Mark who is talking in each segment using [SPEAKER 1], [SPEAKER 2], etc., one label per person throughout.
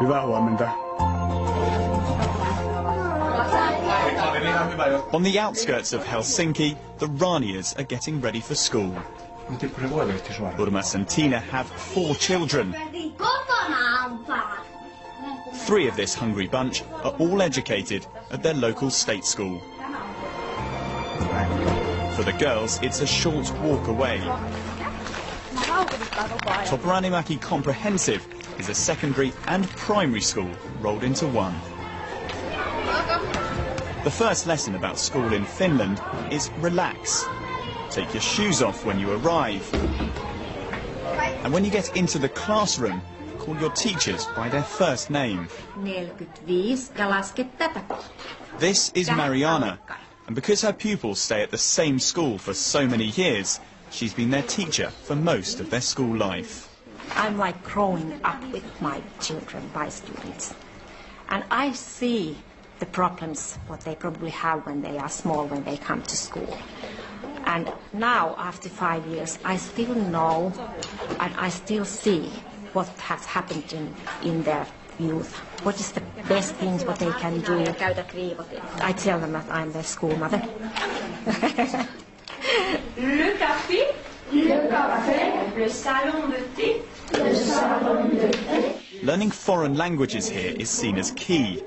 [SPEAKER 1] Hyvää huomenta.
[SPEAKER 2] On the outskirts of Helsinki, the Ranias are getting ready for school. Urmas and Tina have 4 children. 3 of this hungry bunch are all educated at their local state school. For the girls, it's a short walk away. Toporanimäki Comprehensive is a secondary and primary school rolled into one. The first lesson about school in Finland is relax. Take your shoes off when you arrive. And when you get into the classroom, call your teachers by their first name.
[SPEAKER 3] 45 ja laske tätä.
[SPEAKER 2] This is Mariana, and because her pupils stay at the same school for so many years, she's been their teacher for most of their school life.
[SPEAKER 3] I'm like growing up with my children, my students. And I see the problems what they probably have when they are small, when they come to school. And now, after 5 years, I still know and I still see what has happened in their youth. What is the best things what they can do? I tell them that I'm their school mother.
[SPEAKER 4] Le café, le salon de thé, le salon de thé.
[SPEAKER 2] Learning foreign languages here is seen as key.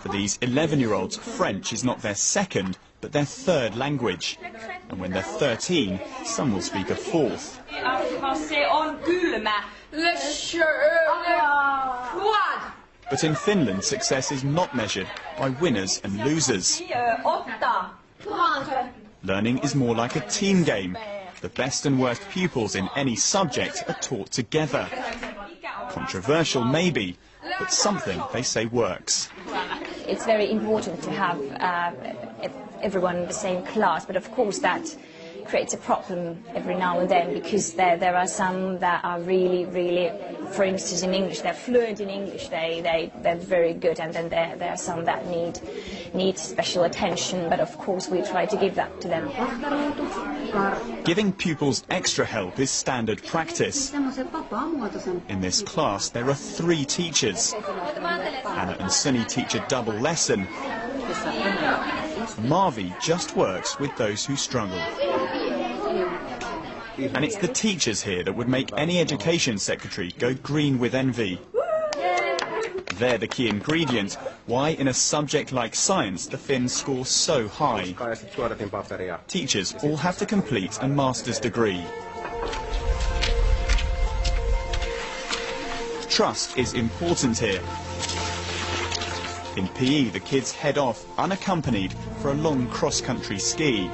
[SPEAKER 2] For these 11-year-olds, French is not their second, but their third language. And when they're 13, some will speak a fourth. But in Finland, success is not measured by winners and losers. Learning is more like a team game. The best and worst pupils in any subject are taught together. Controversial maybe, but something they say works.
[SPEAKER 5] It's very important to have everyone in the same class, but of course that creates a problem every now and then, because there are some that are really, for instance in English, they're fluent in English, they're very good, and then there are some that need special attention, but of course we try to give that to them.
[SPEAKER 2] Giving pupils extra help is standard practice. In this class there are 3 teachers. Anna and Sunny teach a double lesson. Marvi just works with those who struggle. And it's the teachers here that would make any education secretary go green with envy. They're the key ingredient why in a subject like science the Finns score so high. Teachers all have to complete a master's degree. Trust is important here. In PE, the kids head off unaccompanied for a long cross-country ski.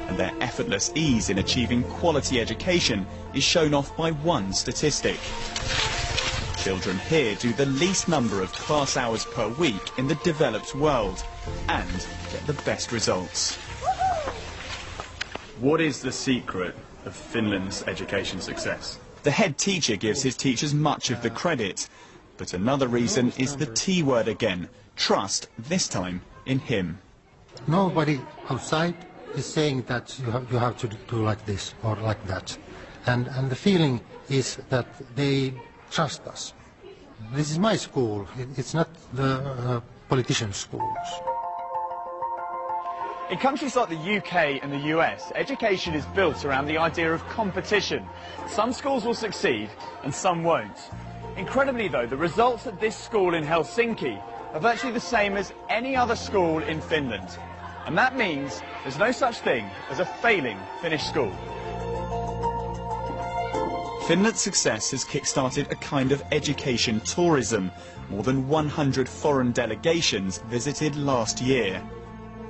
[SPEAKER 2] And their effortless ease in achieving quality education is shown off by one statistic. Children here do the least number of class hours per week in the developed world and get the best results.
[SPEAKER 1] What is the secret of Finland's education success?
[SPEAKER 2] The head teacher gives his teachers much of the credit, but another reason is the T word again, trust, this time in him.
[SPEAKER 6] Nobody outside is saying that you have to do like this or like that. And the feeling is that they trust us. This is my school, it's not the politicians' schools.
[SPEAKER 7] In countries like the UK and the US, education is built around the idea of competition. Some schools will succeed and some won't. Incredibly though, the results at this school in Helsinki are virtually the same as any other school in Finland. And that means there's no such thing as a failing Finnish school.
[SPEAKER 2] Finland's success has kick-started a kind of education tourism. More than 100 foreign delegations visited last year.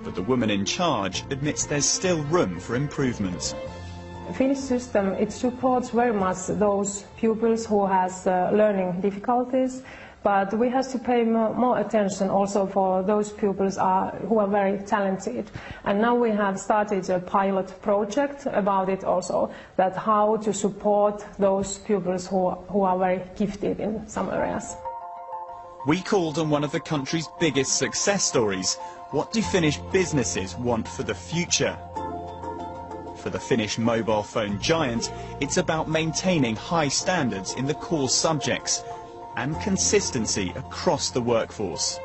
[SPEAKER 2] But the woman in charge admits there's still room for improvement.
[SPEAKER 8] The Finnish system, it supports very much those pupils who has learning difficulties, but we have to pay more attention also for those pupils who are very talented. And now we have started a pilot project about it also, that how to support those pupils who are very gifted in some areas.
[SPEAKER 2] We called on one of the country's biggest success stories. What do Finnish businesses want for the future? For the Finnish mobile phone giant, it's about maintaining high standards in the core subjects and consistency across the workforce.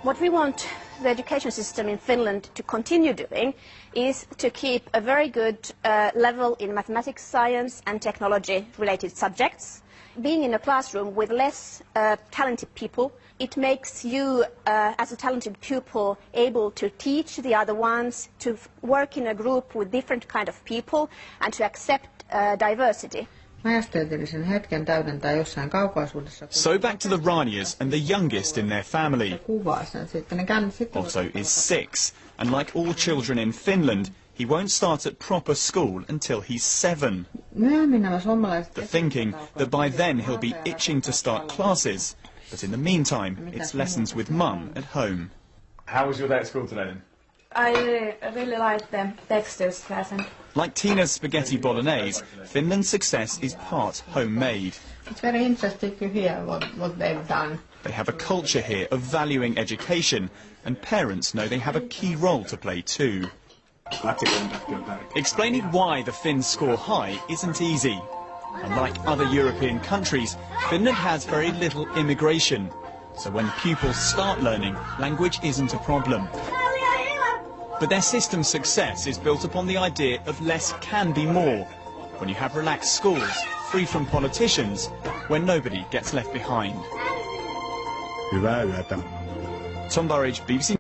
[SPEAKER 9] What we want the education system in Finland to continue doing is to keep a very good level in mathematics, science and technology-related subjects. Being in a classroom with less talented people, it makes you, as a talented pupil, able to teach the other ones, to work in a group with different kind of people, and to accept diversity.
[SPEAKER 2] So back to the Ranias and the youngest in their family. Otto is 6, and like all children in Finland, he won't start at proper school until he's 7. The thinking that by then he'll be itching to start classes, but in the meantime, it's lessons with Mum at home.
[SPEAKER 7] How was your day at school today then?
[SPEAKER 10] I really like the textiles lesson.
[SPEAKER 2] Like Tina's spaghetti bolognese, Finland's success is part homemade.
[SPEAKER 10] It's very interesting to hear what they've done.
[SPEAKER 2] They have a culture here of valuing education, and parents know they have a key role to play too. Explaining why the Finns score high isn't easy. Unlike other European countries, Finland has very little immigration. So when pupils start learning, language isn't a problem. But their system's success is built upon the idea of less can be more. When you have relaxed schools, free from politicians, where nobody gets left behind.
[SPEAKER 11] Hyvää yötä.
[SPEAKER 2] Tom Burridge, BBC